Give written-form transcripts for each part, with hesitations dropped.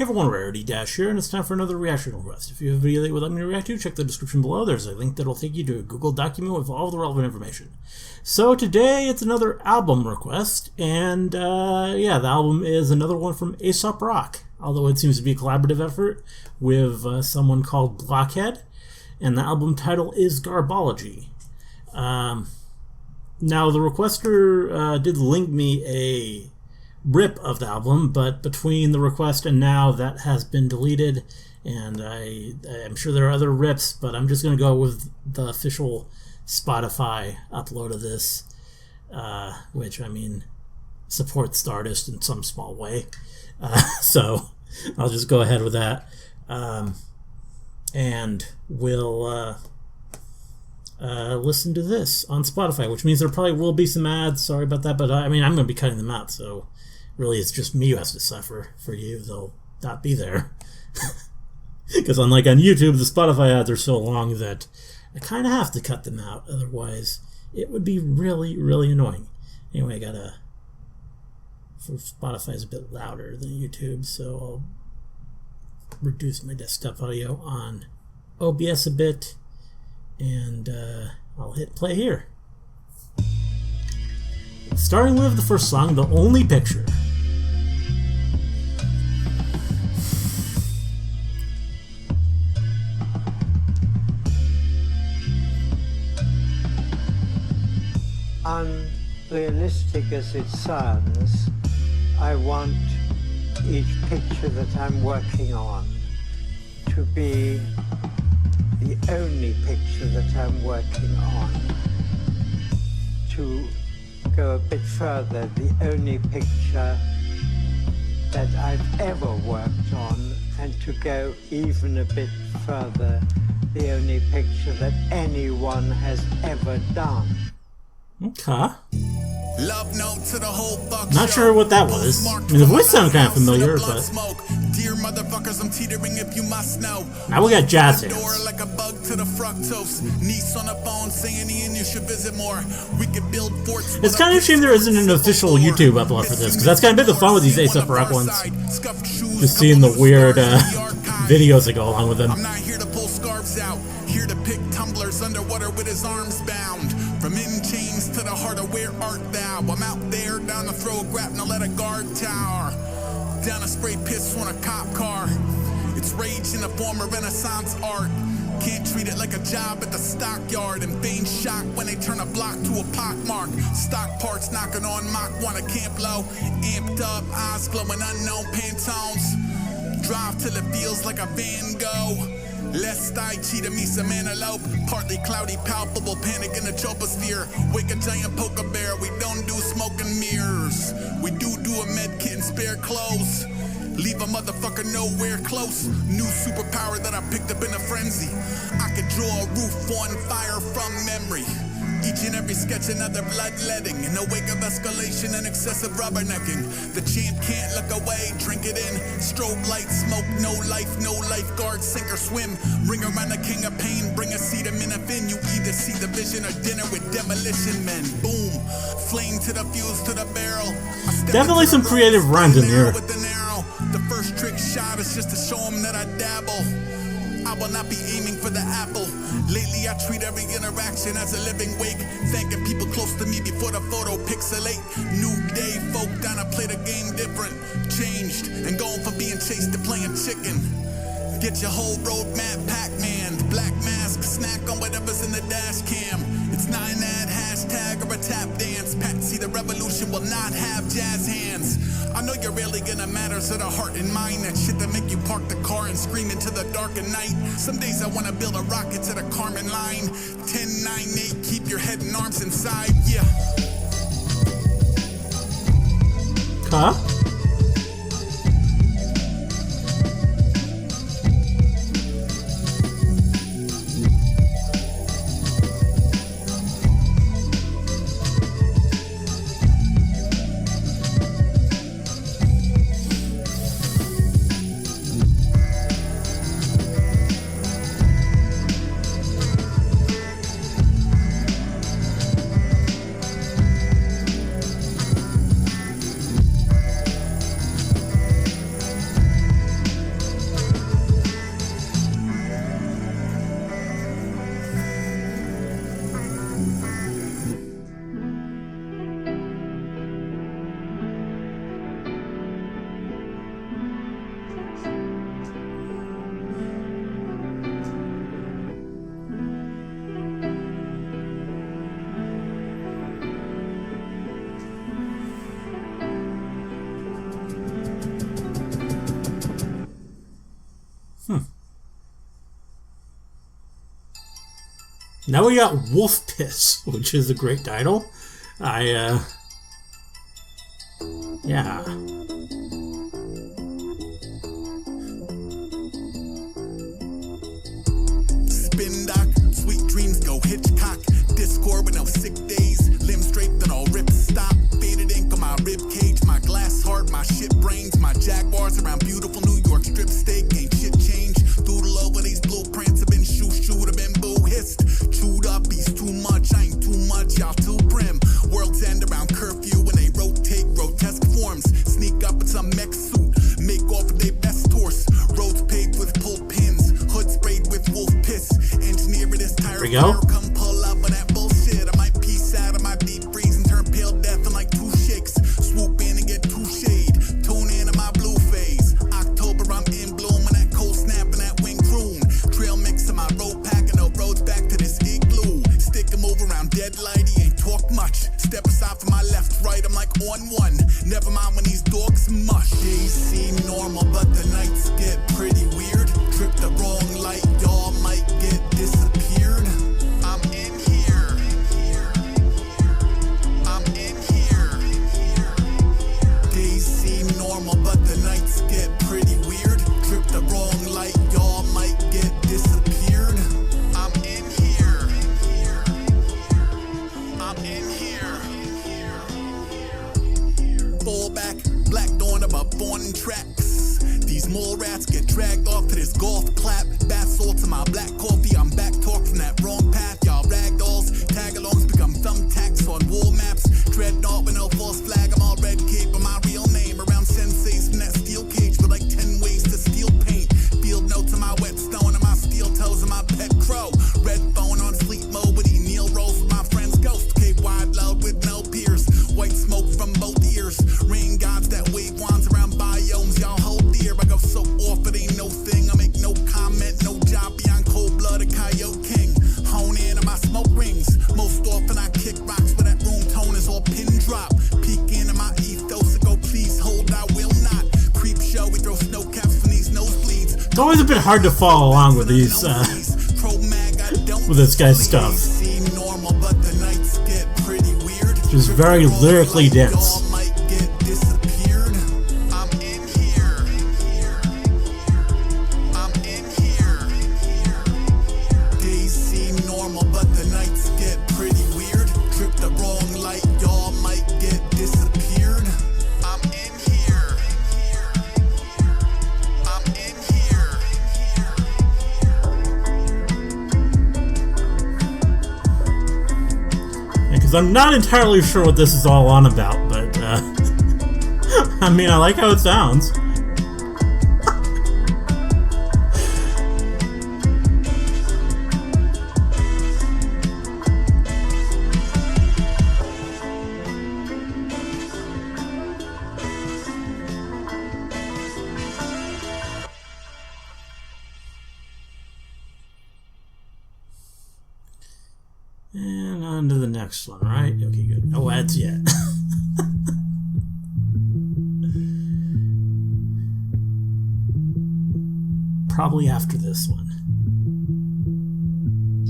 Hey everyone, Rarity Dash here, and it's time for another reaction request. If you have a video that you would like me to react to, check the description below. There's a link that'll take you to a Google document with all the relevant information. So today, it's another album request, and yeah, the album is another one from Aesop Rock, although it seems to be a collaborative effort with someone called Blockhead, and the album title is Garbology. Now, the requester did link me a rip of the album, but between the request and now that has been deleted, and I'm sure there are other rips, but I'm just going to go with the official Spotify upload of this, which, I mean, supports the artist in some small way, so I'll just go ahead with that, and we'll listen to this on Spotify, which means there probably will be some ads. Sorry about that, but I mean, I'm going to be cutting them out, so really it's just me who has to suffer. For you, they'll not be there. Because unlike on YouTube, the Spotify ads are so long that I kind of have to cut them out. Otherwise, it would be really, really annoying. Anyway, for Spotify is a bit louder than YouTube, so I'll reduce my desktop audio on OBS a bit, and I'll hit play here. Starting with the first song, The Only Picture. Unrealistic as it sounds, I want each picture that I'm working on to be the only picture that I'm working on. To go a bit further, the only picture that I've ever worked on, and to go even a bit further, the only picture that anyone has ever done. Okay. Love note to the whole fuck Not sure what that was. I mean, the voice sounded kind of familiar, but dear motherfuckers, I'm teetering if you must know. Now we got jazz hands. Like a bug to the fructose. Niece on the phone saying Ian, you should visit more. We could build forts. It's kind of a shame there isn't an official YouTube upload for this, because that's kind of been the fun with these Aesop Rock ones. Just seeing the weird videos that go along with them. I'm not here to pull scarves out. Here to pick tumblers underwater with his arms bound. From in chains to the heart of where art thou? I'm out there down the throat, grabbing a letter guard tower. Down a spray pistol on a cop car. It's rage in the form of Renaissance art. Can't treat it like a job at the stockyard. And feign shock when they turn a block to a pockmark. Stock parts knocking on Mach 1 a Camp Low. Amped up, eyes glowing unknown Pantones. Drive till it feels like a Van Gogh. Lest I cheat me some antelope. Partly cloudy, palpable panic in the troposphere. Wake a giant poker bear. We don't do smoke and mirrors. We do a med kit and spare clothes. Leave a motherfucker nowhere close. New superpower that I picked up in a frenzy. I could draw a roof on fire from memory. Each and every sketch another bloodletting. In the wake of escalation and excessive rubbernecking. The champ can't look away, drink it in. Strobe light, smoke, no lifeguard, sink or swim. Ring around the king of pain, bring a seat of minifin. You either see the vision or dinner with demolition men. Boom, flame to the fuse to the barrel. Definitely some creative rhymes in here. The first trick shot is just to show him that I dabble. I will not be aiming for the apple. Lately I treat every interaction as a living wake. Thanking people close to me before the photo pixelate. New day, folk down, I play the game different. Changed, and going from being chased to playing chicken. Get your whole roadmap, Pac-Man. Black mask, snack on whatever's in the dash cam. It's not an ad, hashtag, or a tap dance. Patsy, the revolution will not have jazz hands. I know you're really gonna matter, so the heart and mind. That shit that make you park the car and scream into the dark of night. Some days I wanna build a rocket to the Carmen line. 10-9-8, keep your head and arms inside, yeah. Huh? Now we got Wolf Piss, which is a great title. Yeah. Spin doc, sweet dreams go Hitchcock. Discord with no sick days. Limbs draped and all rips stop. Faded ink on my rib cage. My glass heart, my shit brains. My Jaguars around beautiful New York strip steak. Ain't shit change. Doodle over these blueprints. Have been shoot, have been boo hissed. Chewed up, he's too much. I ain't too much, y'all too prim. World's end around curfew when they rotate grotesque forms. Sneak up in some mech suit. Make off with their best horse. Roads paved with pull pins. Hood sprayed with wolf piss. Engineer this tire. There we go. Come pull up on that bullshit. I might piece out of my deep freeze and turn pale death in like 2 shakes. Swoop in and get 2 shade. Tune in to my blue phase. October, I'm in bloom and that cold snap and that wing croon. Trail mix in my road pack and no roads back to this igloo. Stick and move around dead light. He ain't talk much. Step aside from my left, right. I'm like on one. Never mind when these dogs mush. Days seem normal, but the nights get pretty weird. Trip the wrong light, y'all might get disappeared. I'm in here. I'm in here. Days seem normal, but the nights get pretty weird. Trip the wrong light, y'all might get disappeared. I'm in here. I'm in here. Fall back, black dawn above fawn tracks. These mole rats get dragged off to this golf clap. Bath salts in my black coffee. I'm back talk from that wrong path. Y'all ragdolls, tag-alongs become thumbtacks on wall maps. Dreadnought with no false flag. I'm all red cape with my real name. Around senseis from that steel cage with like 10 ways to steal paint. Field notes on my whetstone and my steel toes and my pet crow. Red phone on sleep mode with Neil rolls with my friend's ghost. Cape wide loud with no peers. White smoke from both ears. Rain gods that wave wands around biomes. Y'all hold dear. I go so off it ain't no thing. I make no comment, no job beyond cold blood. A coyote king. Hone in on my smoke rings. Most often I kick rocks where that room tone is all pin drop. Peek into my ethos and go please hold. I will not. Creep show. We throw snow caps from these nosebleeds. It's always a bit hard to follow along with these, with this guy's stuff. It's very lyrically dense. Days seem normal, but the nights get pretty weird. Trip the wrong light, y'all might get disappeared. I'm in here. I'm in here. Because I'm not entirely sure what this is all on about, but I mean, I like how it sounds. And on to the next one, right? Okay, good. Oh, that's it. Probably after this one.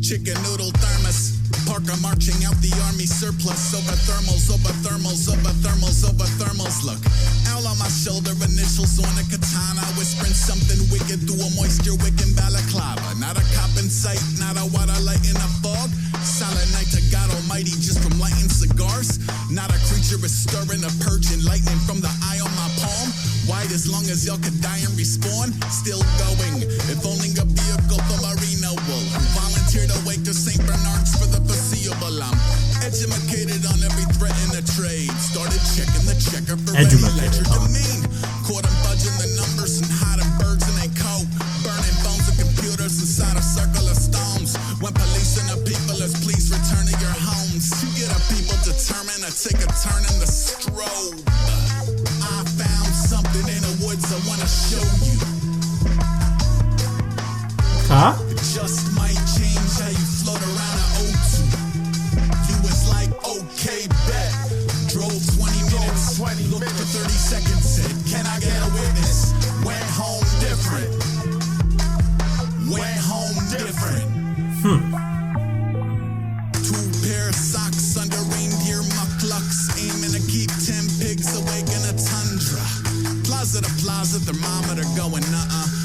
Chicken noodle thermos. Parker marching out the army surplus. Over thermals, over thermals, over thermals, over thermals. Look, owl on my shoulder, initials on a katana. Whispering something wicked through a moisture wicking balaclava. Not a cop in sight, not a water light in a fog. Silent night to God Almighty just from lighting cigars. Not a creature is stirring, a purging lightning from the eye on my palm. Wide as long as y'all could die and respawn. Still going, if only a vehicle for Marino wool. Volunteer to wake to St. Bernard's for the foreseeable. I'm educated on every threat in the trade. Started checking the checker for any ledger domain. Caught them budging the numbers and hiding birds in a coat. Burning phones and computers inside a circle of stones. When police and the people is please return to your homes. You get a people determined to take a turn in the strobe. I found something in the woods I wanna show you. Huh? It just might change how you float around an O2. You was like, okay, bet. Drove 20 minutes, looked for 30 seconds, said, can I get a witness? Went home different. Went home different. going,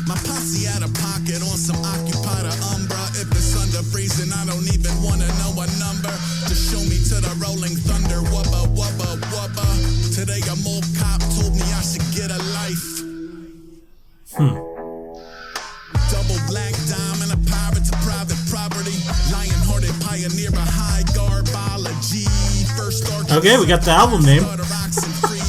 my posse out of pocket on some Occupy Umbra. If it's under freezing, I don't even wanna know a number. Just show me to the rolling thunder, wubba, wubba, wubba. Today a mole cop told me I should get a life. Double black diamond, a pirate to private property. Lion-hearted pioneer of high garbology. First okay, we got the album name.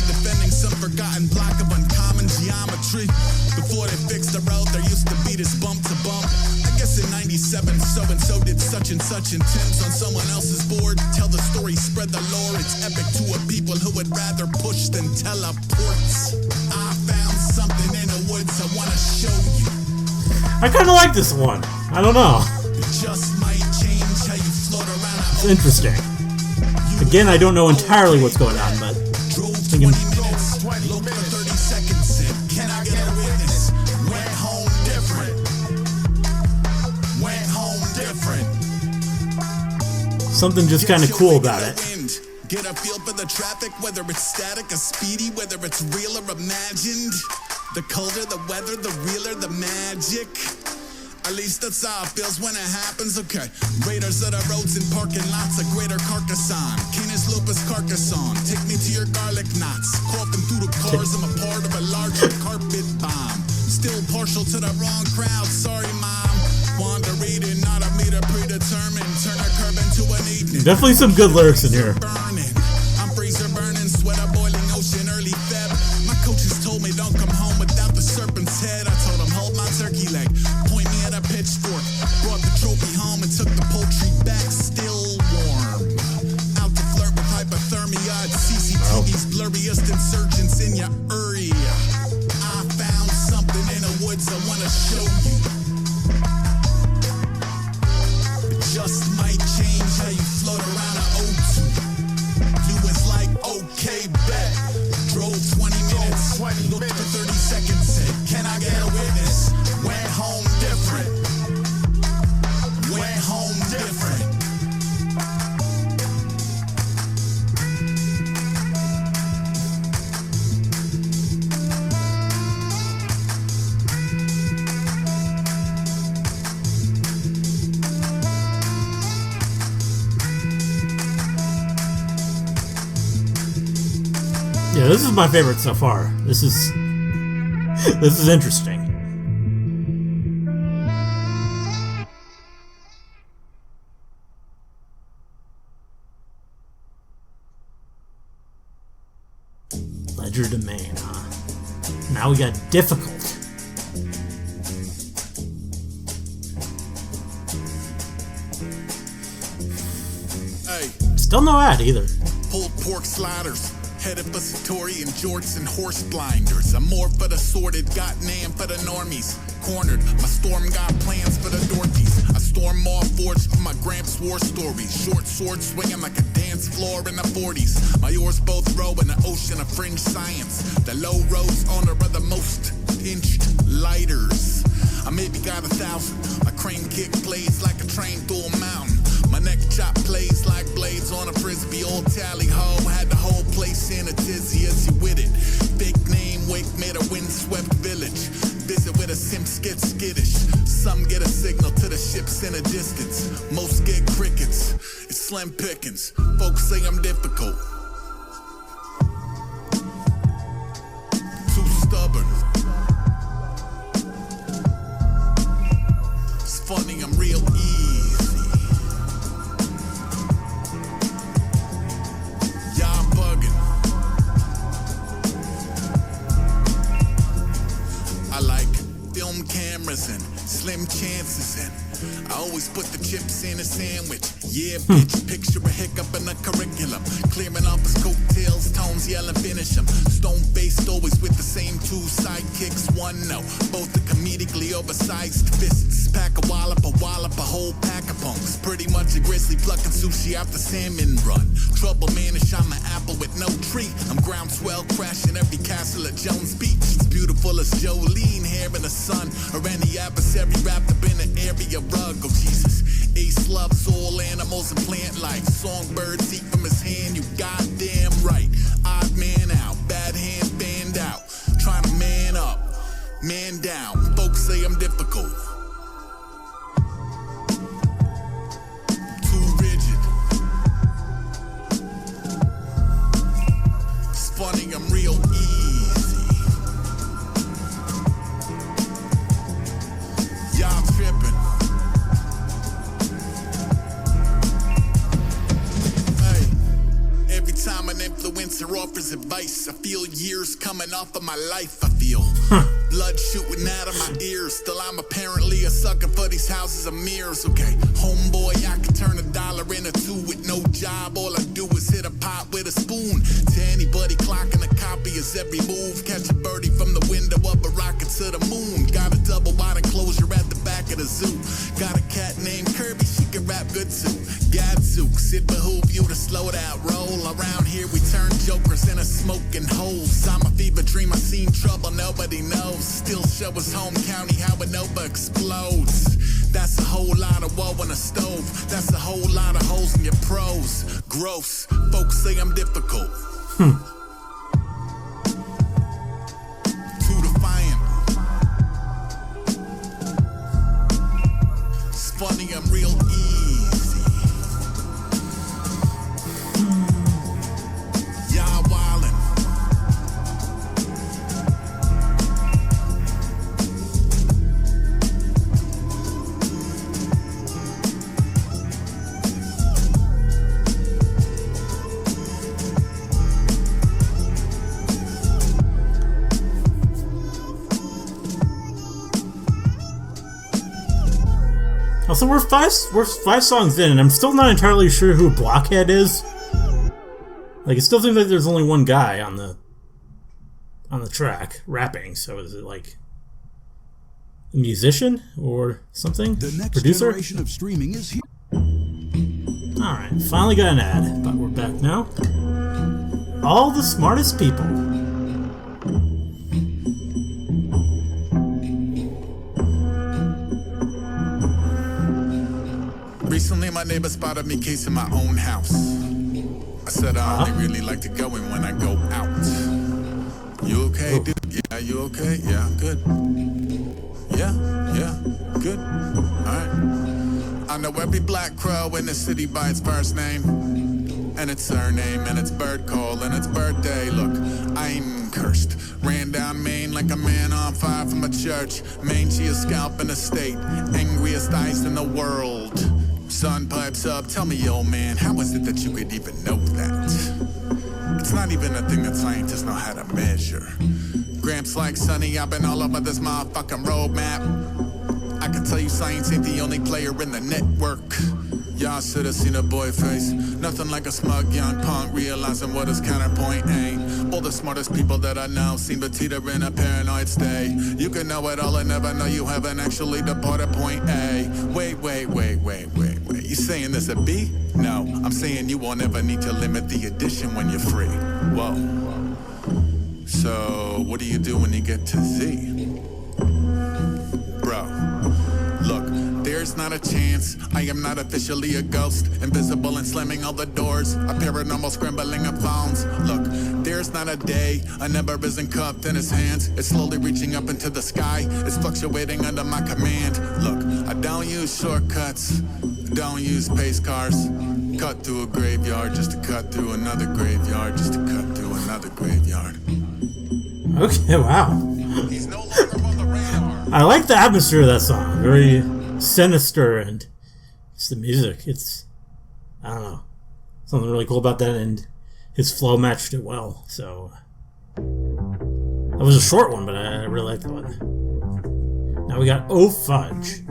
Defending some forgotten block of uncommon geometry. Before they fixed the road, there used to be this bump to bump. I guess in 97, so-and-so did such and such, and Tim's on someone else's board. Tell the story, spread the lore. It's epic to a people who would rather push than teleports. I found something in the woods I want to show you. I kind of like this one. I don't know. It just might change how you float around. It's interesting. Again, I don't know entirely what's going on, but thinking. Minutes, look for 30 seconds. Can I get a witness? Went home different. Went home different. Something just kind of cool about it. Get a feel for the traffic, whether it's static or speedy, whether it's real or imagined. The colder the weather, the realer the magic. At least that's how it feels when it happens, okay. Raiders of the roads and parking lots, a greater Carcassonne. Canis lupus Carcassonne, take me to your garlic knots. Coughing through the cars, I'm a part of a larger carpet bomb. Still partial to the wrong crowd, sorry mom. Wander reading, not a meter predetermined. Turn a curve into an evening. Definitely some good lyrics in here. Burning. I'm freezer burning, sweater boiling ocean, early Feb. My coaches told me don't come home without the serpent's head. I told them hold my turkey leg, point me at a pitchfork. Brought the trophy home and took the poultry back, still warm. Out to flirt with hypothermia at CCTV's blurriest insurgents in your area. I found something in the woods I wanna show you. It just might change how you float around an O2. You was like, okay, bet. Drove 20 minutes, looked for 30 seconds, said, can I get a witness? Went home different. Went home different. Yeah, this is my favorite so far. This is interesting. Ledger domain, huh? Now we got difficult. Hey, Still no ad either. pulled pork sliders. Headed for Satori and jorts and horse blinders. I'm more for the sorted, got name for the normies. Cornered, my storm got plans for the Dorothies. I storm off forged for my gramps war stories. Short sword swinging like a dance floor in the 40s. My oars both row in the ocean of fringe science. The low roads owner of the most pinched lighters. I maybe got 1,000. My crane kick plays like a train through a mountain. My neck chop plays like blades on a frisbee. Old tally ho had the whole place in a tizzy as you with it. Big name wake made a windswept village. Visit with a simps get skittish. Some get a signal to the ships in a distance. Most get crickets. It's slim pickings. Folks say I'm difficult. Too stubborn. It's funny, I'm real easy. Y'all bugging. I like film cameras and slim chances, and I always put the chips in a sandwich. Yeah, bitch, picture a hiccup in the curriculum. Clearing off his coattails, tones yelling, finish him. Stone-faced, always with the same two sidekicks. One no, both the comedically oversized fists. Pack a wallop, a whole pack of punks. Pretty much a grizzly plucking sushi out the salmon run. Trouble manish, I'm an apple with no tree. I'm groundswell crashing every castle at Jones Beach. It's beautiful as Jolene here in the sun, or any adversary wrapped up in an area rug. Oh Jesus, Ace loves all animals and plant life. Songbirds eat from his hand, you goddamn right. Odd man out, bad hand banned out. Trying to man up. Man down, folks say I'm difficult. Too rigid. It's funny, I'm real easy. Y'all tripping. Every time an influencer offers advice, I feel years coming off of my life. I feel blood shooting out of my ears. Still, I'm apparently a sucker for these houses of mirrors. Okay, homeboy, I can turn $1 into $2 with no job. All I do is hit a pot with a spoon. To anybody clocking a copy is every move. Catch a birdie from the window of a rocket to the moon. Got a double wide enclosure at the back of the zoo. Got a cat named Kirby, she can rap good too. Gadzooks, it behoove you to slow that roll. Around here we turn jokers into smoking holes. I'm a fever dream, I seen trouble nobody knows. Still show us home county how a Nova explodes. That's a whole lot of woe in a stove. That's a whole lot of holes in your prose. Gross, folks say I'm difficult. Too defiant. It's funny, I'm real easy. Y'all wildin'. Also, we're five songs in, and I'm still not entirely sure who Blockhead is. Like, it still seems like there's only one guy on the track rapping. So is it like a musician or something? The next producer? generation of streaming is here. All right, finally got an ad, but we're back now. All the smartest people. Recently, my neighbor spotted me casing my own house. I said I only really like to go in when I go out. You okay, dude? Yeah, you okay? Yeah, I'm good. Yeah, good. Alright. I know every black crow in the city by its first name, and its surname, and its bird call, and its birthday. Look, I'm cursed. Ran down Maine like a man on fire from a church. Mangiest scalp in the state, angriest ice in the world. Sun pipes up, tell me, old man, how is it that you could even know that? It's not even a thing that scientists know how to measure. Gramps like Sonny, I've been all over this motherfucking roadmap. I can tell you science ain't the only player in the network. Y'all should have seen a boy face. Nothing like a smug young punk realizing what his counterpoint ain't. All the smartest people that I know seem to teeter in a paranoid state. You can know it all and never know you haven't actually departed point A. Wait. You saying this a B? No, I'm saying you won't ever need to limit the addition when you're free. Whoa. So, what do you do when you get to Z? Bro, look. There's not a chance, I am not officially a ghost. Invisible and slamming all the doors, a paranormal scrambling of phones. Look, there's not a day, a number isn't cupped in his hands. It's slowly reaching up into the sky, it's fluctuating under my command. Look, I don't use shortcuts, don't use pace cars. Cut through a graveyard just to cut through another graveyard, just to cut through another graveyard. Okay, wow. He's no longer on the radar. I like the atmosphere of that song. Very sinister, and it's the music. It's, I don't know, something really cool about that, and his flow matched it well. So that was a short one, but I really liked that one. Now we got Oh Fudge.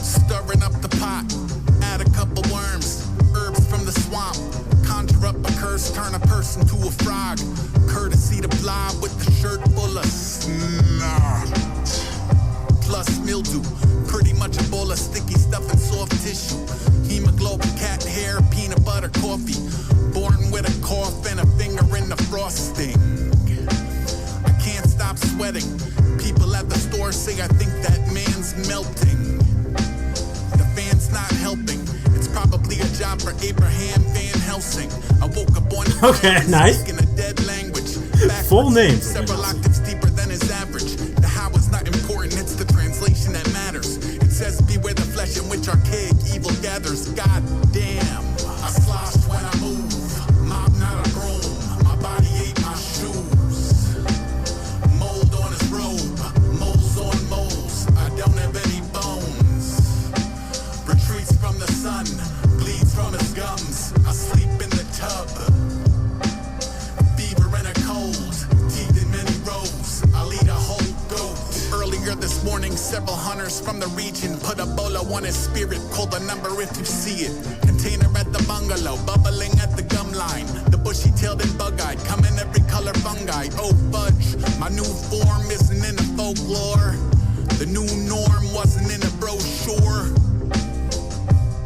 Stirring up the pot, add a couple worms, herbs from the swamp, conjure up a curse, turn a person to a frog, courtesy to blob with the shirt full of snot, plus mildew, pretty much a bowl of sticky stuff and soft tissue, hemoglobin, cat hair, peanut butter, coffee, born with a cough and a finger in the frosting. I can't stop sweating. People at the store stars say I think that man's melting. The fan's not helping. It's probably a job for Abraham Van Helsing. I woke up on Okay, nice. speaking a dead language. Full name. Several octaves deeper than his average. The how is not important, it's the translation that matters. It says beware the flesh in which archaic evil gathers. God damn. I sloshed when I move. Mob not a broom. My body ate my shoes. Mold on his robe. Moles on moles. I don't have any bones. Retreats from the sun. Bleeds from his gums. I sleep in the tub. Fever and a cold. Teeth in many rows. I'll eat a whole goat. Earlier this morning, several hunters from the region put a bolo on his spirit. Call the number if you see it. Container at the bungalow, bubbling at the gum line. The bushy-tailed and bug-eyed, come in every color fungi. Oh fudge, my new form isn't in the folklore. The new norm wasn't in the brochure.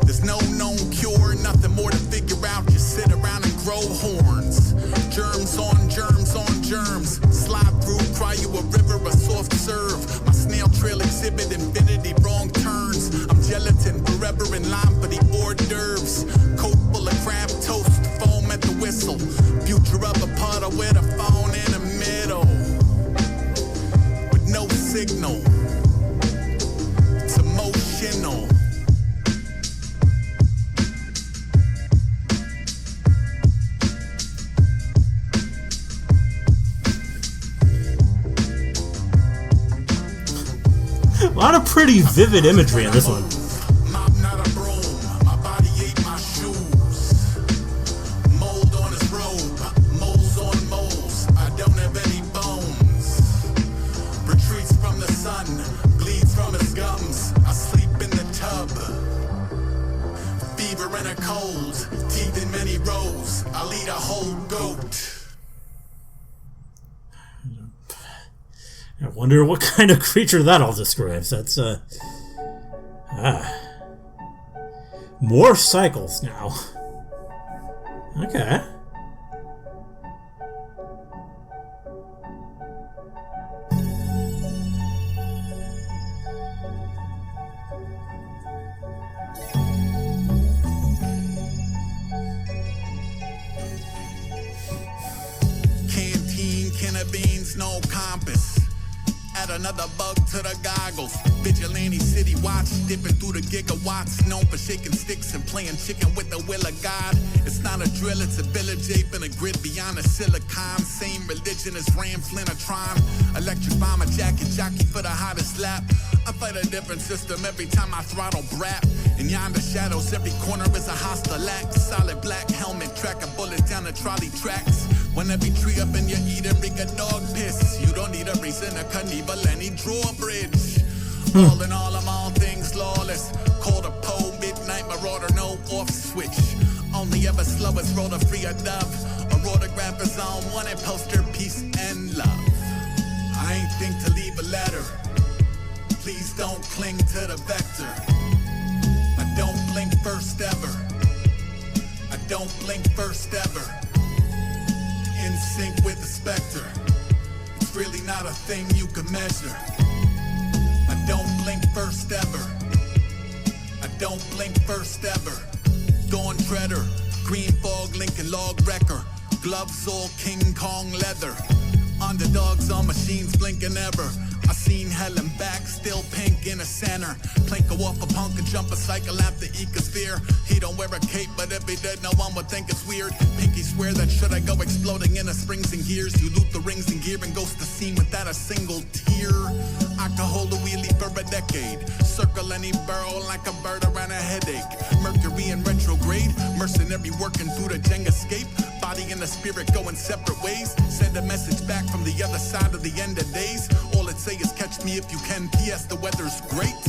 There's no known cure, nothing more to figure out. Just sit around and grow horns. Germs on germs on germs. Slide through, cry you a river, a soft serve. My snail trail exhibit infinity, wrong turns. I'm gelatin, forever in line for the hors d'oeuvres. Coat full of crab toast, foam at the whistle. Future of a puddle with a phone in the middle. With no signal. It's emotional. A lot of pretty vivid imagery in this one. Mob not a broom. My body ate my shoes. Mold on his robe. Moles on moles. I don't have any bones. Retreats from the sun. Bleeds from his gums. I sleep in the tub. Fever and a cold. Teeth in many rows. I'll eat a whole goat. I wonder what kind of creature that all describes. That's, more cycles now. Okay. Canteen, can of beans, no compass. Add another bug to the goggles. Vigilante city watch, dipping through the gigawatts. Known for shaking sticks and playing chicken with the will of God. It's not a drill, it's a village ape in a grid beyond the silicon. Same religion as Ram Flynn or Tron. Electrify my jacket, jockey for the hottest lap. I fight a different system every time I throttle brap. In yonder shadows, every corner is a hostile act. Solid black helmet, track a bullet down the trolley tracks. When every tree up in your eat and ring a dog piss. You don't need a reason to Knievel any drawbridge. All in all, I'm all things lawless. Called a pole, midnight marauder, no off switch. Only ever slow as roller free a dove. A autograph is on one and poster, peace and love. I ain't think to leave a letter. Please don't cling to the vector. I don't blink first ever. I don't blink first ever. In sync with the specter. It's really not a thing you can measure. I don't blink first ever. I don't blink first ever. Dawn treader, green fog, Lincoln log wrecker. Gloves all King Kong leather. Underdogs on machines blinking ever. I seen hell and back, still pink in the center. Plank go off a punk and jump a cycle after ecosphere. He don't wear a cape, but if he did, no one would think it's weird. Pinky swear that should I go exploding in the springs and gears. You loot the rings and gear and ghost the scene without a single tear. I could hold a wheelie for a decade. Circle any burrow like a bird around a headache. Mercury in retrograde, mercenary working through the Jenga scape. Body and the spirit going separate ways. Send a message back from the other side of the end of days. All it say is catch me if you can. P.S. the weather's great.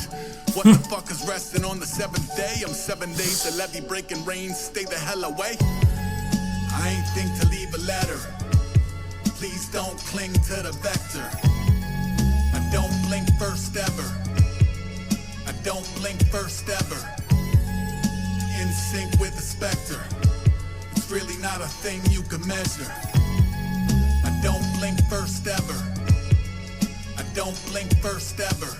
What the fuck is resting on the seventh day? I'm 7 days to levee breaking rain. Stay the hell away. I ain't think to leave a letter. Please don't cling to the vector. I don't blink first ever. I don't blink first ever. In sync with the specter. It's really not a thing you can measure. I don't blink first ever. I don't blink first ever.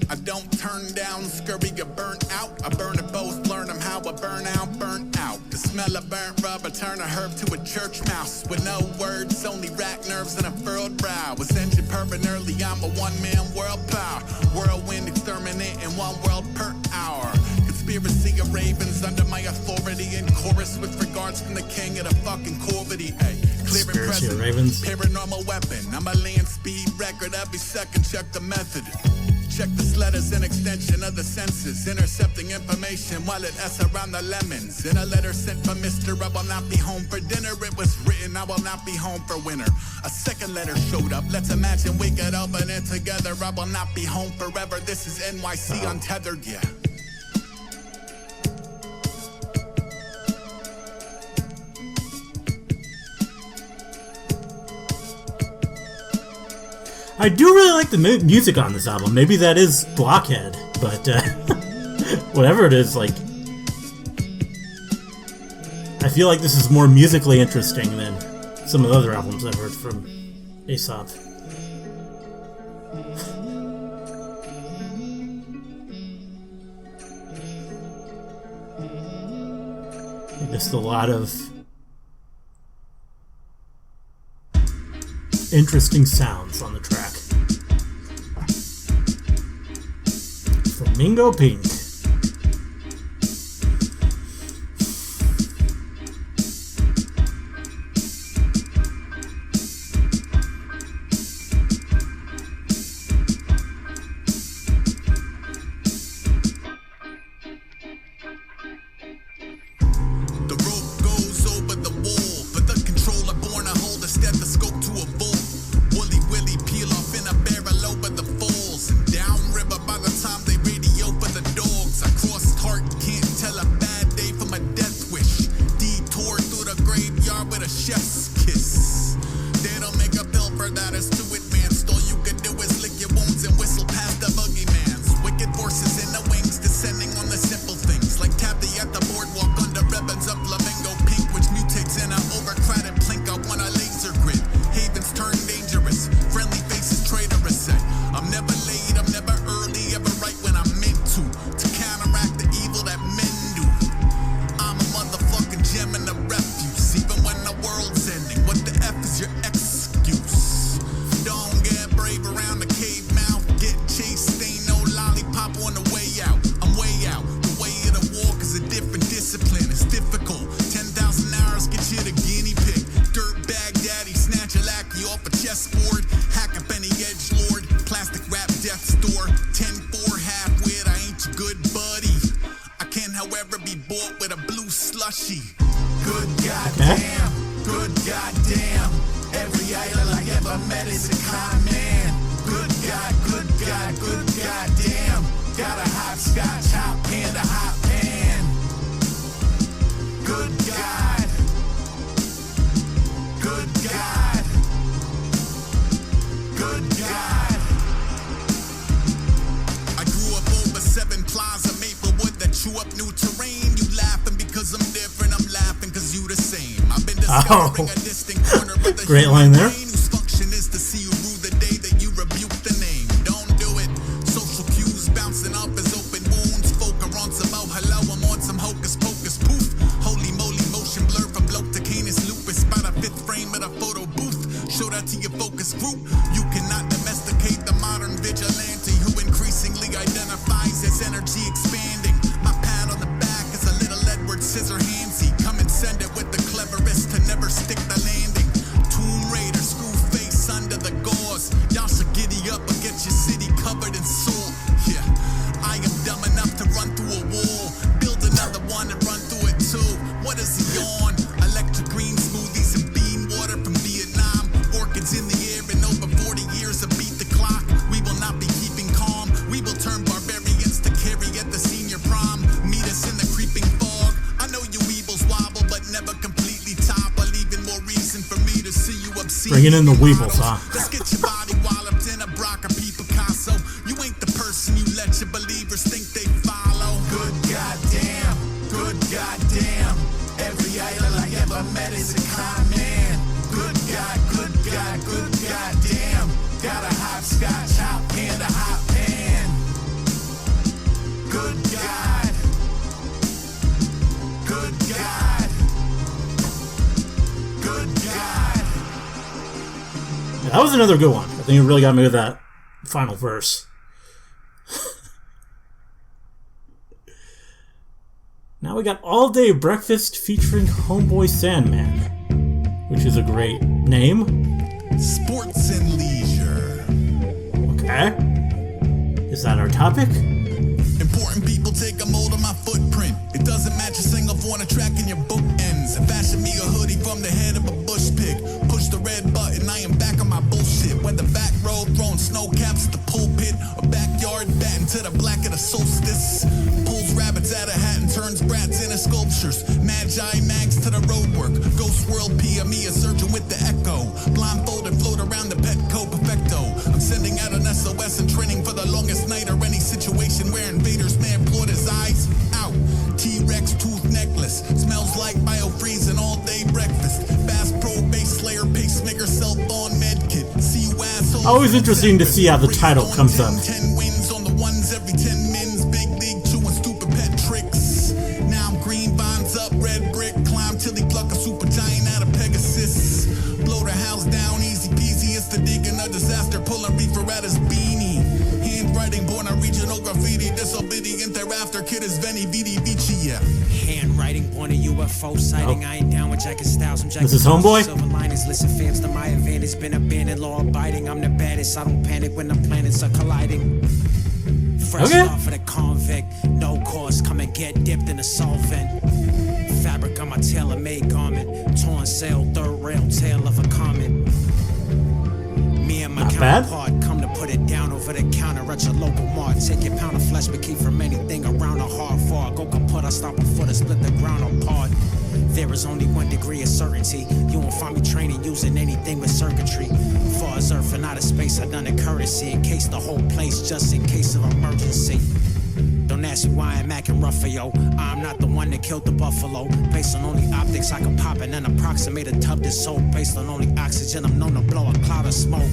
I don't turn down, scurry, get burnt out. I burn it both, learn them how I burn out, burnt out. The smell of burnt rubber turn a herb to a church mouse. With no words, only rack nerves and a furrowed brow. Ascension permanently, I'm a one-man world power. Whirlwind exterminating one world per hour. Conspiracy of ravens under my authority. In chorus with regards from the king of the fucking corvity. Hey, clear and present, paranormal weapon. I'm a land speed record every second, check the method. Check the sled as an extension of the senses, intercepting information while it S around the lemons. In a letter sent from Mr. I will not be home for dinner. It was written, I will not be home for winter. A second letter showed up. Let's imagine we could open it together. I will not be home forever. This is NYC Untethered, yeah. I do really like the music on this album. Maybe that is Blockhead, but whatever it is, like, I feel like this is more musically interesting than some of the other albums I've heard from Aesop. Just a lot of interesting sounds on the track. Flamingo Pink. The rope goes over the wall, but the controller born to hold a stethoscope to a bull. Woolly Willy peel off in a barrel over the falls. And downriver by the time they radio for the dogs. I crossed heart, can't tell a bad day from a death wish. Detour through the graveyard with a chef's kiss. They don't make a pill for that, it's to advanced. All you can do is lick your wounds and whistle past the boogeyman's. Wicked forces in the wings descending on the simple things. Like Taffy at the boardwalk under ribbons of flamingo pink, which mutates in an overcrowded plink. I want a laser grid. Havens turn dangerous. Friendly faces traitorous. Say, I'm never late, I'm never early, ever right when I'm meant to counteract the evil that men do. I'm a motherfucking gem and a refuse. Even when the world's ending, what the F is your excuse? Don't get brave around the cave mouth. Get chased, ain't no lollipop on the way out. I'm way out. The way of the walk is a different discipline. It's difficult. 10,000 hours get you the guinea pig. Dirt bag daddy, snatch a lackey off a chessboard. Hack up any edge lord. Plastic wrap death store. 10-4 half-wit, I ain't your good buddy. I can, however, be bought with a blue slushy. Good goddamn, good goddamn. Every idol I ever met is a con man. Good God, good God, good goddamn. Got a hopscotch hop pan, a hot pan. Good God, good God, good God. I grew up over 7 Plaza Maplewood that chew up new terrain. You laughing because I'm different, I'm laughing because you the same. I've been discovering a distinct corner of the Great human line there. brain whose function is to see you rue the day that you rebuke the name. Don't do it. Social cues bouncing off as open wounds. Folk are on some oh hello, I'm on some hocus pocus poof. Holy moly, motion blur from bloke to canis lupus. By the 5th frame of the photo booth. Show that to your focus group. You cannot domesticate the modern vigilante who increasingly identifies as energy expanding. My pat on the back is a little Edward Scissorhandsy. Come and send it with the cleverest to never stick the landing. Tomb Raider, screw face under the gauze. Y'all should giddy up or get your city covered in salt. Yeah, I am dumb enough to run through a wall. Build another one and run through it too. What is he on? Electric green smoothies and bean water from Vietnam. Orchids in the air and over 40 years to beat the clock. We will not be keeping calm. We will turn barbarians to carry at the senior prom. Meet us in the creeping fog. I know you evils wobble, but never completely topple. Even more reason for me to see you obscene. Bringing in the Weebles, huh? Let's get your body walloped in a Brock or P. Picasso. You ain't the person you let your believers think they follow. Good goddamn, good goddamn. Every idol I ever met is a con man. Good God, good God, good goddamn. Got a hopscotch hop Good God. Good God. Good God. Yeah, that was another good one. I think it really got me with that final verse. Now we got All Day Breakfast featuring Homeboy Sandman, which is a great name. Sports and leisure. Okay. Is that our topic? Important people take a mold of my footprint. It doesn't match a single for a track in your bookends. Fashion me a hoodie from the head of a bush pig. Push the red button, I am back on my bullshit. Whether back row throwing snow caps at the pulpit, or backyard batting to the black of the solstice. Pulls rabbits out of hat and turns brats into sculptures. Magi mags to the roadwork. Ghost world PME, a surgeon with the echo. Blindfolded float around the Petco perfecto. I'm sending out an SOS and training for the longest night or any situation where invaders may employ his eyes out. T-Rex tooth necklace. Smells like biofreeze and all day breakfast. Bass Pro base slayer pacemaker cell phone med kit. See you assholes. Always interesting to see how the title comes up. 10 wins on the ones every 10 mins. Big league chewing stupid pet tricks. Now I'm green vines up, red brick. Climb till he pluck a super giant out of Pegasus. Blow the house down easy peasy. It's the digging a disaster. Pulling reefer at his beanie. Handwriting born a regional graffiti. Disobedient thereafter. Kid is Veni Vidi Vici. Yeah. Handwriting born a UFO sighting. I ain't down with Jacket Styles. I'm Jacket This is Homeboy? Silver linings, listen fams to my advantage. Been abandoned, law abiding. I'm the baddest. I don't panic when the planets are colliding. Fresh Okay. off of the convict. No cause, come and get dipped in a solvent. Fabric on my tailor-made garment. Torn sail, third rail, tail of a comet. Me and my Not bad. counterpart come to put it down over the counter at your local mart. Take your pound of flesh, but keep from anything around a hard far. Go kaput, I stomp a foot, I split the ground apart. There is only 1 degree of certainty. You won't find me training using anything with circuitry. Far as earth and outer space, I done a courtesy in case the whole place, just in case of emergency. Don't ask me why I'm acting rough for yo. I'm not the one that killed the buffalo. Based on only optics, I can pop and then approximate a tub that's sold. Based on only oxygen, I'm known to blow a cloud of smoke.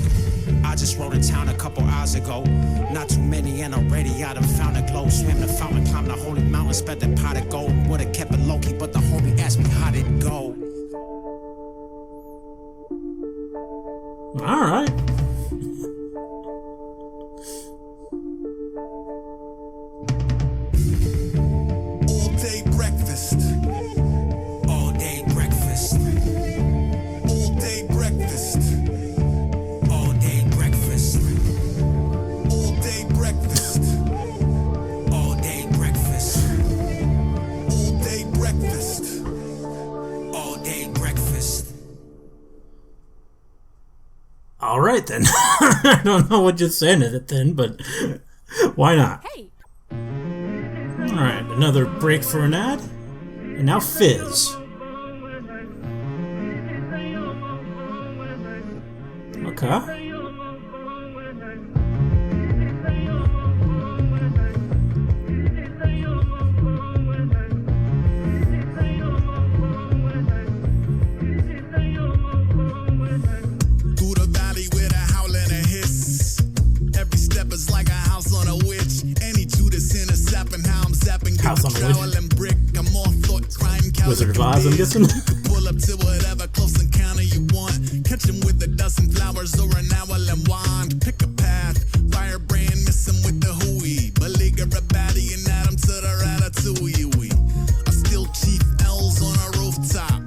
I just rode in town a couple hours ago. Not too many and already I done found a glow. Swam the fountain, climbed the holy mountain, spent the pot of gold. Would've kept it low-key, but the homie asked me how'd it go. Alright. All day breakfast. All day breakfast. All day breakfast. All day breakfast. All day breakfast. All day breakfast. All day breakfast. All day breakfast. Alright then. I don't know what just ended it then, but why not? Hey, Alright, another break for an ad. And now Fizz. Okay. Through the valley with a howl and a hiss. Every step is like a house on a witch. Any Judas in a sapping, how I'm zapping. Give House a on a trowel witch. and brick. I'm off thought crime. Wizard of Oz, I'm guessing. Pull up to whatever close encounter you want. Catch him with a dozen flowers or an owl and wand. Pick a path. Firebrand, miss him with the hooey. Beleaguer a baddie and add him to the ratatouille. I still chief L's on a rooftop.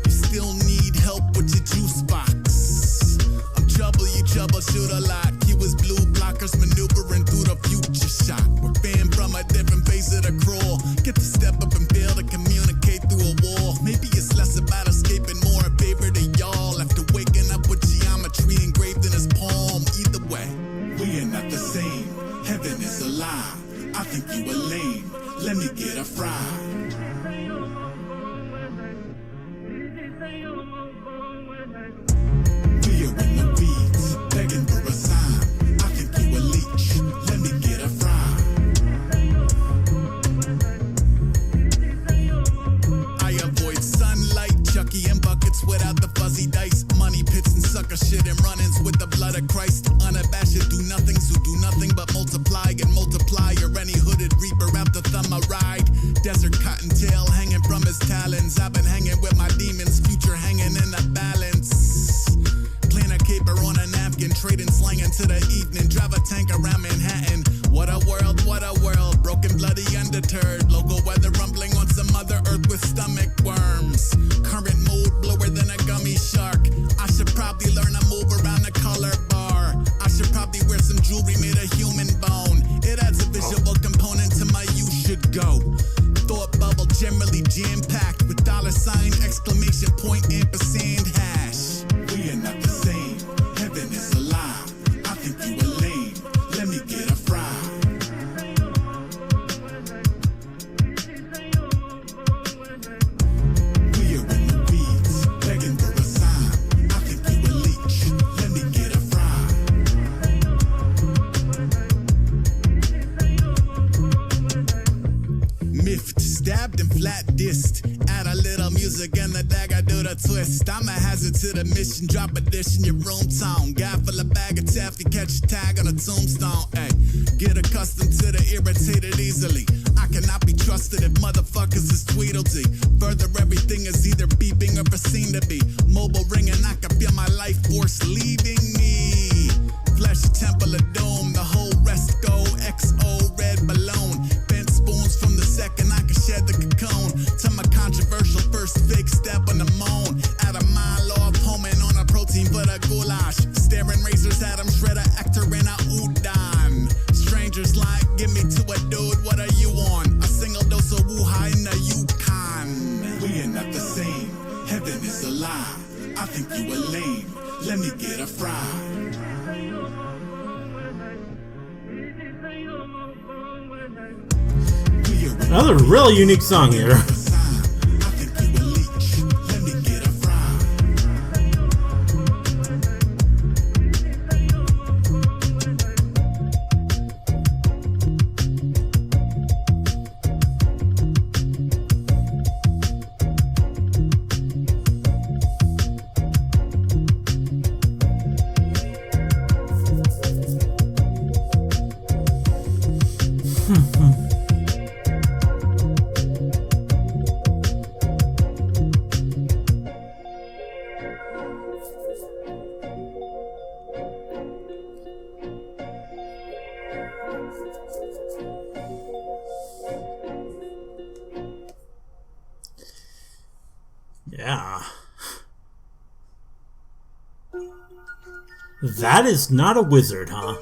You still need help with your juice box. I'm trouble, you troubleshoot a lot. You was blue blockers maneuvering through the future shock. We're banned from a different phase of the crawl. Get to step up and fail to communicate through a wall. Maybe it's less about escaping, more in favor to y'all. After waking up with geometry engraved in his palm. Either way, we are not the same. Heaven is a lie. I think you are lame. Let me get a fry. We are in the weeds, begging for a sign. I think you a leech. Let me get a fry. I avoid sunlight, Chucky and buckets without the fuzzy dice. Money pits and sucker shit and run-ins with the blood of Christ. Unabashed do-nothings who do nothing but multiply and multiply. Or any hooded reaper out I've been hanging with my demons, future hanging in the balance. Clean a caper on a napkin, trading slang into the evening. Drive a tank around Manhattan. What a world, broken, bloody, undeterred. Local weather rumbling on some Mother Earth with stomach worms. Current mood blower than a gummy shark. I should probably learn to move around the color bar. I should probably wear some jewelry made of human bone. It adds a visual component to my you should go. Thought bubble generally jam-packed with $sign, exclamation point, ampersand, hash. We are not the same. Heaven is a lie. I think you are lame. Let me get a fry. We are in the weeds, begging for a sign. I think you a leech. Let me get a fry. Miffed, stabbed and flat dissed. Add a little music and the dagger do the twist. I'm a hazard to the mission. Drop a dish in your room tone. Guy full of bag of taffy, catch a tag on a tombstone. Ay, get accustomed to the irritated easily. I cannot be trusted if motherfuckers is Tweedledee. Further, everything is either beeping or perceived to be. Mobile ringing, I can feel my life force leaving me. Flesh, temple, of dome, the whole rest go. XO, red balloon. Bent spoons from the second I can shed the cocoon. To my controversial first fake step on the moan. At a mile off, homing on a protein but a goulash. Staring razors at him, shredder, actor, and a udon. Strangers like, give me to a dude, what are you on? A single dose of Wuha in the Yukon. We are not the same. Heaven is a lie. I think you are lame. Let me get a fry. Another really unique song here. Yeah. That is not a wizard, huh?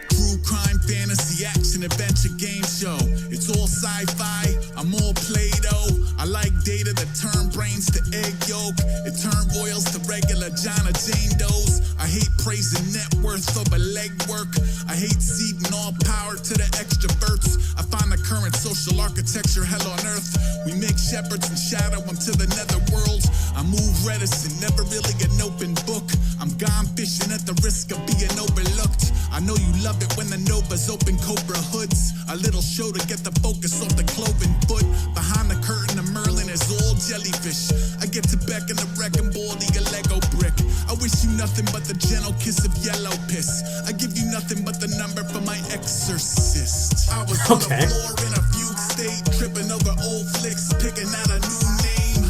True crime, fantasy, action, adventure, game show. It's all sci-fi, I'm all Play-Doh. I like data that turn brains to egg yolk. It turn royals to regular John or Jane Does. I hate praising net worth over legwork. I hate ceding all power to the extroverts. I find the current social architecture hell on earth. We make shepherds and shadow them to the nether world. I move reticent, never really an open book. I'm gone fishing at the risk of being overlooked. I know you love it when the Novas open Cobra hoods. A little show to get the focus off the cloven foot. Behind the curtain of Merlin is all jellyfish. I get to beckon the wrecking ball to your Lego brick. I wish you nothing but the gentle kiss of yellow piss. I give you nothing but the number for my exorcist. I was on the floor in a fugue state, tripping over old flicks, picking out a new name.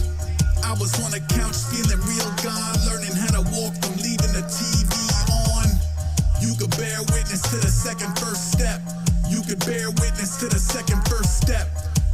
I was on a couch feeling real gone, learning how to walk from leaving the TV on. You could bear witness to the second first step. You could bear witness to the second first step.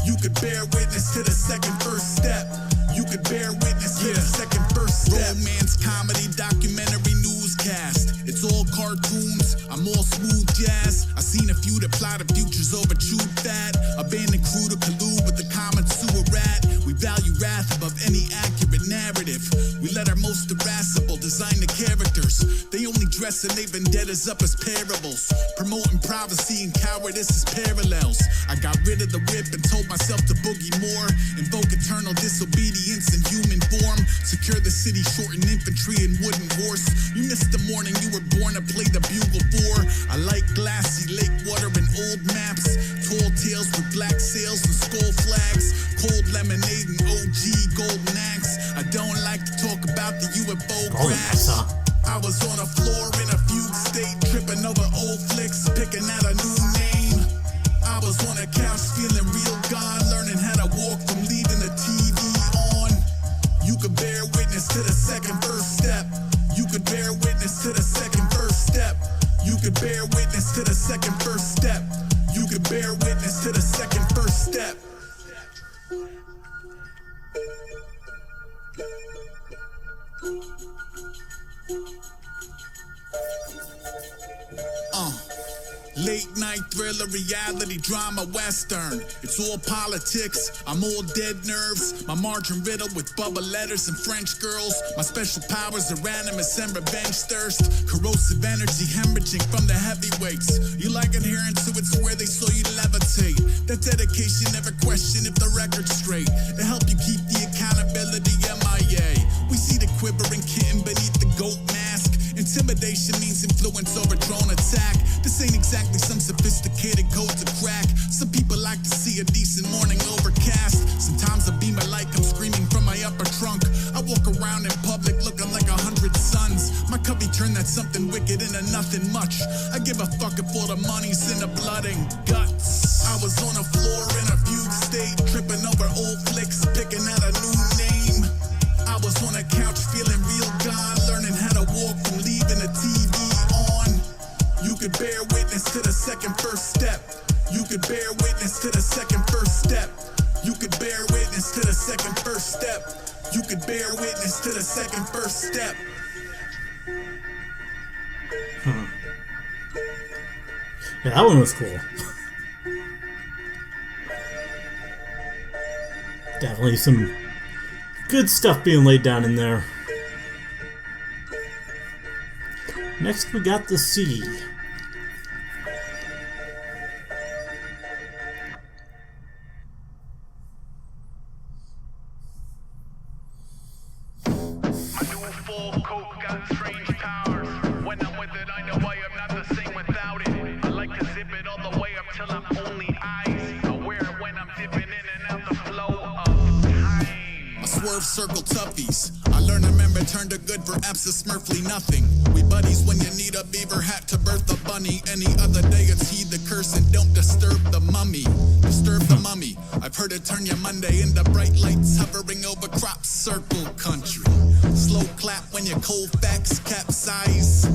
You could bear witness to the second first step. You could bear witness to the second first step. Romance, comedy, documentary, newscast. It's all cartoons, I'm all smooth jazz. I seen a few that plot the futures over chewed fat. Abandoned crew to collude with the common sewer rat. We value wrath above any accurate narrative. We let our most irascible design the characters. They only dress and they vendettas up as parables. Promoting privacy and cowardice as parallels. I got rid of the whip and told myself to boogie more. Invoke eternal disobedience in human form. Secure the city, shorten infantry and wooden horse. You missed the morning you were born to play the bugle for. I like glassy lake water and old maps. Tall tales lemonade and OG golden axe. I don't like to talk about the UFO Golden crash. axe, huh? I was on a floor in a fugue state, tripping over old flicks, picking out a new name. I was on a couch feeling real gone, learning how to walk from leaving the TV on. You could bear witness to the second first step. You could bear witness to the second first step. You could bear witness to the second first step. You could bear witness to the second first step. Late night thriller, reality drama, western. It's all politics, I'm all dead nerves. My margin riddled with bubble letters and French girls. My special powers are animus and revenge thirst. Corrosive energy hemorrhaging from the heavyweights. You like adherence to it, swear they saw you levitate. That dedication, never question if the record's straight. It help you keep the accountability MIA. We see the quivering kitten beneath the goat mask. Intimidation means influence over drone attack. This ain't exactly some sophisticated code to crack. Some people like to see a decent morning overcast. Sometimes a beam of light comes screaming from my upper trunk. I walk around in public looking like 100 suns. My cubby turned that something wicked into nothing much. I give a fuck if all the money's in the blood and guts. I was on a floor in a fugue state, tripping over old flicks, picking out a new name. I was on a couch feeling real gone, learning how to walk from leaving the TV on. You could bear witness to the second first step. You could bear witness to the second first step. You could bear witness to the second first step. You could bear witness to the second first step. Yeah, that one was cool. Definitely some good stuff being laid down in there. Next we got the sea. Circle toughies. I learned to remember, turn to good for abscess, smurfly nothing. We buddies when you need a beaver hat to birth a bunny. Any other day it's heed the curse and don't disturb the mummy. Disturb the mummy. I've heard it turn your Monday into bright lights hovering over crop circle country. Slow clap when your cold facts capsize.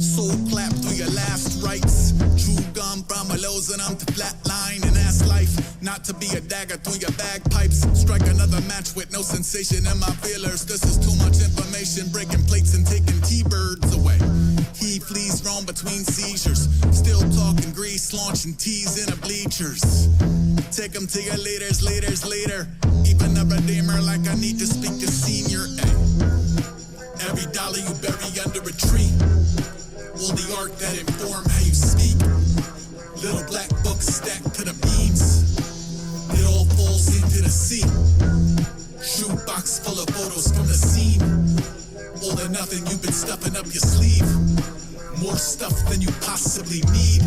Soul clap through your last rites. Chew gum from a lows and I'm to flatline and ask life not to be a dagger through your bagpipes. Strike another match with no sensation in my feelers. This is too much information, breaking plates and taking T-birds away. He flees roam between seizures. Still talking grease, launching teas in the bleachers. Take them to your leaders, later. Even a redeemer like I need to speak to senior A. Every dollar you bury under a tree. All the art that inform how you speak. Little black books stacked to the beams. It all falls into the sea. Shoebox full of photos from the scene. All or nothing you've been stuffing up your sleeve. More stuff than you possibly need.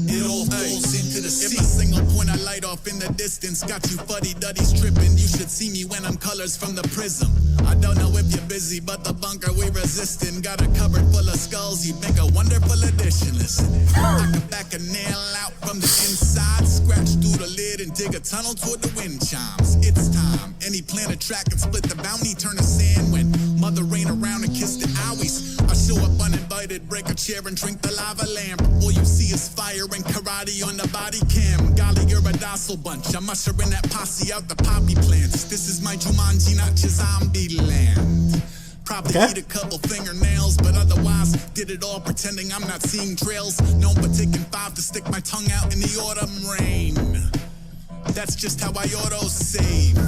It all falls into the sea. If a single point I light off in the distance got you fuddy-duddies tripping, you should see me when I'm colors from the prism. I don't know if you're busy, but the bunker we resisting. Got a cupboard full of skulls, you'd make a wonderful addition. Listen, I can back a nail out from the inside, scratch through the lid and dig a tunnel toward the wind chimes. It's time. Any plan a track and split the bounty, turn to sand when mother rain around and kiss the owies. I show up uninvited, break a chair and drink the lava lamp. All you see is fire and karate on the body cam. Golly, you're a docile bunch. I'm ushering that posse out the poppy plants. This is my Jumanji, not your zombie land. Probably eat a couple fingernails, but otherwise did it all pretending I'm not seeing trails. Known for taking 5 to stick my tongue out in the autumn rain. That's just how I auto-save.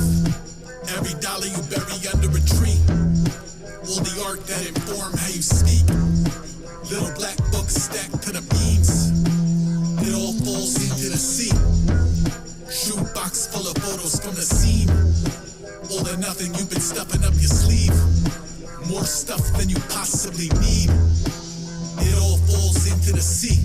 Every dollar you bury under a tree. All the art that inform how you speak. Little black books stacked to the beams. It all falls into the sea. Shoebox full of photos from the scene. All or nothing you've been stuffing up your sleeve. More stuff than you possibly need. It all falls into the sea.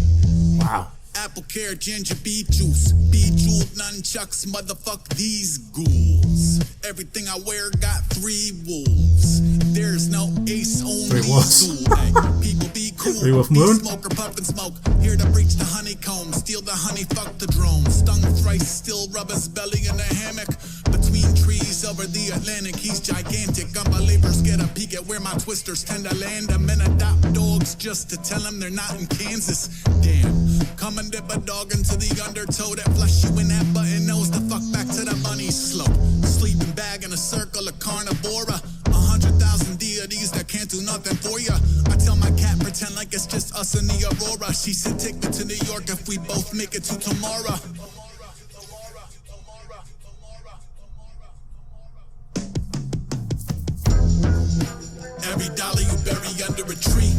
Wow. apple, carrot, ginger, beet juice. Bejeweled nunchucks, motherfuck these ghouls. Everything I wear got 3 wolves. There's no ace, only 3 wolves. stool. Hey, people be cool. 3 wolf Be moon. smoker, puff and smoke. Here to breach the honeycomb. Steal the honey, fuck the drone. Stung thrice, still rub his belly in the hammock. Between trees over the Atlantic, he's gigantic. Unbelievers get a peek at where my twisters tend to land. I'm in adopt dogs just to tell them they're not in Kansas. Damn, come and dip a dog into the undertow that flush you in that button nose. The fuck back to the bunny slope. Sleeping bag in a circle of carnivora. 100,000 deities that can't do nothing for ya. I tell my cat pretend like it's just us in the aurora. She said take me to New York if we both make it to tomorrow. Every dollar you bury under a tree.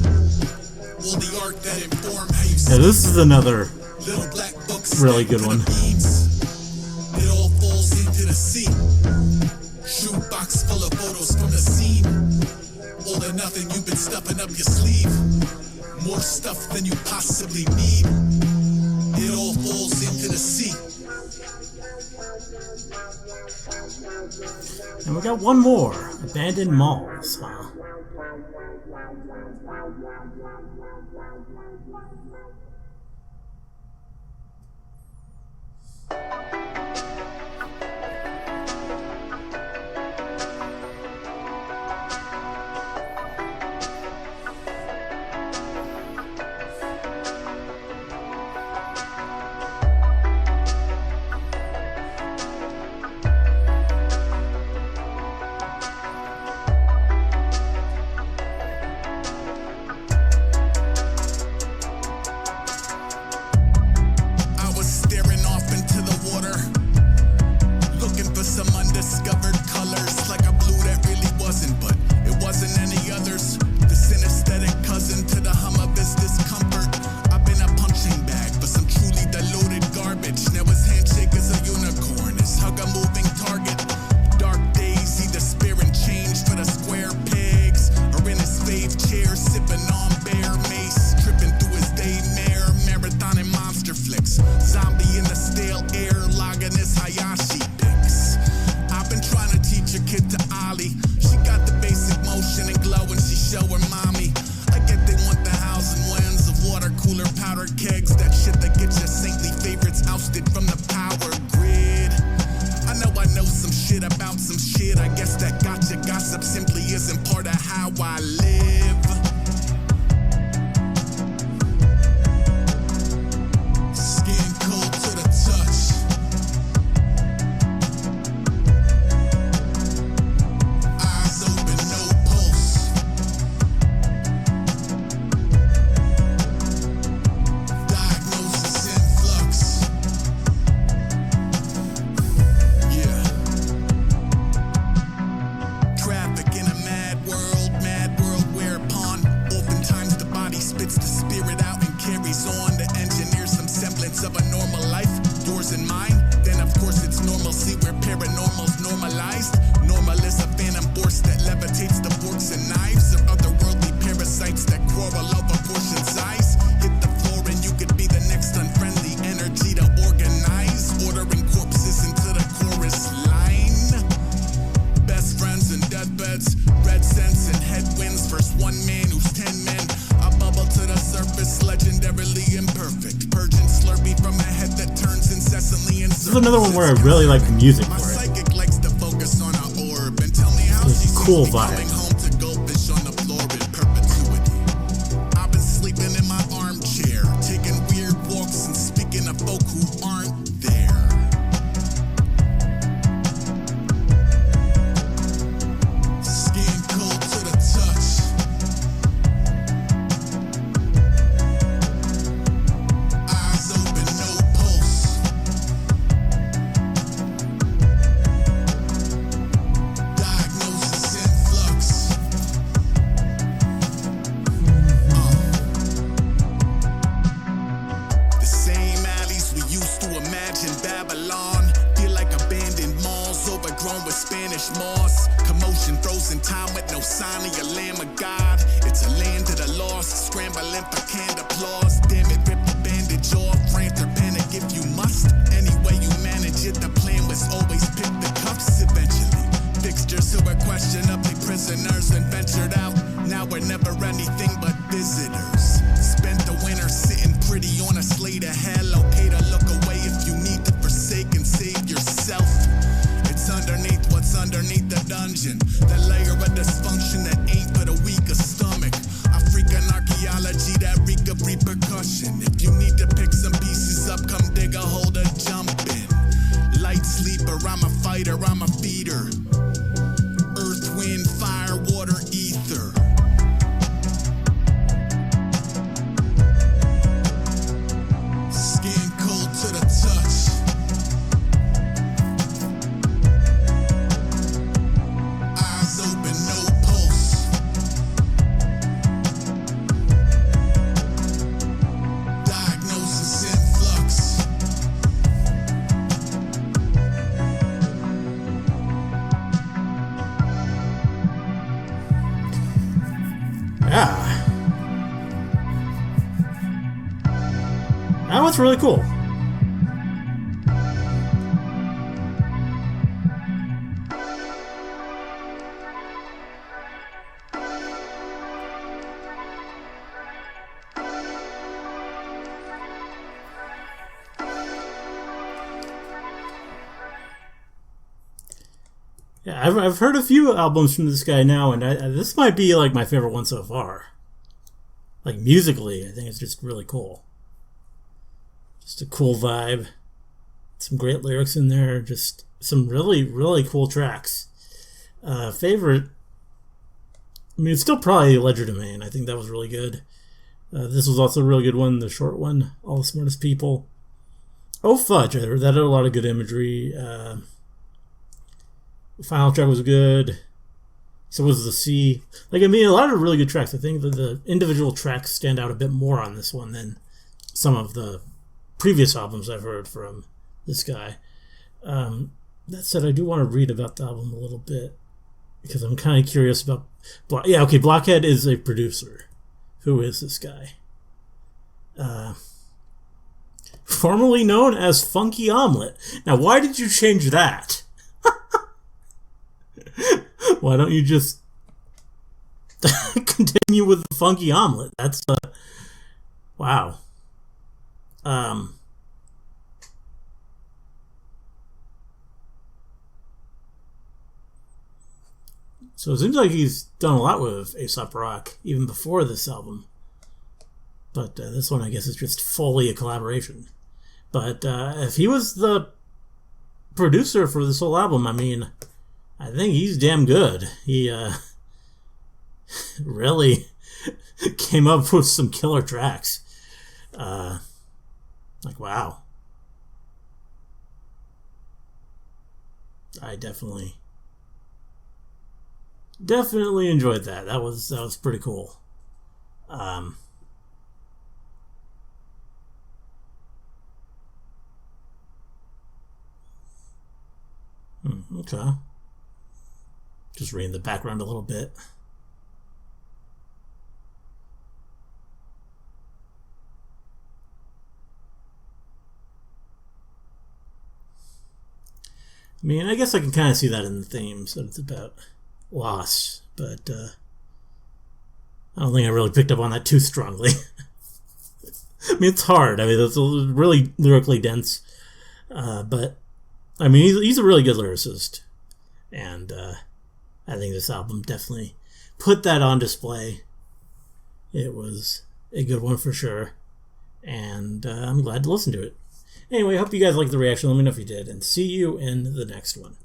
Will the art that inform how you Yeah, this is another little black books really good one. It all falls into the sea. Shoebox full of photos from the scene. All or nothing you've been stuffing up your sleeve. More stuff than you possibly need. It all falls into the sea. And we got one more. Abandoned malls. Huh? Another one where I really like the music for it. It's a cool vibe. I've been sleeping in my armchair, taking weird walks and speaking to folk who aren't there. Skin cold to the touch. Eyes open, no pulse. Diagnosis in flux. The same alleys we used to imagine Babylon feel like abandoned malls overgrown with Spanish moss. Commotion, frozen time with no sign of your Lamb of God. It's a land of the lost, scrambling for canned applause. Damn it, rip the bandage off, rant pretty on a slate of hell. Okay to look away if you need to forsake and save yourself. It's underneath what's underneath the dungeon. The layer of dysfunction that ain't for the weaker stomach. African archaeology that reek of repercussion. If you need to pick some pieces up, come dig a hole to jump in. Light sleeper, I'm a fighter, I'm a feeder. Earth, wind, fire, water, ether. Skin cold to the touch. Eyes open, no pulse. Diagnosis in flux. Yeah. That was really cool. Yeah, I've heard a few albums from this guy now, and this might be like my favorite one so far. Like musically, I think it's just really cool. Just a cool vibe. Some great lyrics in there. Just some really, really cool tracks. Favorite, I mean, it's still probably Ledger Domain. I think that was really good. This was also a really good one, the short one, All the Smartest People. Oh Fudge, that had a lot of good imagery. The final track was good. So was the Sea. Like, I mean, a lot of really good tracks. I think that the individual tracks stand out a bit more on this one than some of the previous albums I've heard from this guy. That said, I do want to read about the album a little bit because I'm kind of curious about... Blockhead is a producer. Who is this guy? Formerly known as Funky Omelet. Now, why did you change that? Why don't you just continue with the Funky Omelet? That's wow. So it seems like he's done a lot with Aesop Rock even before this album. But this one, I guess, is just fully a collaboration. But if he was the producer for this whole album, I mean, I think he's damn good. He really came up with some killer tracks. Like, wow. I definitely enjoyed that. That was pretty cool. Okay. Just reading the background a little bit. I mean, I guess I can kind of see that in the themes, that it's about loss, but I don't think I really picked up on that too strongly. I mean, it's hard. I mean, it's really lyrically dense, but I mean, he's a really good lyricist, and I think this album definitely put that on display. It was a good one for sure, and I'm glad to listen to it. Anyway, I hope you guys liked the reaction. Let me know if you did, and see you in the next one.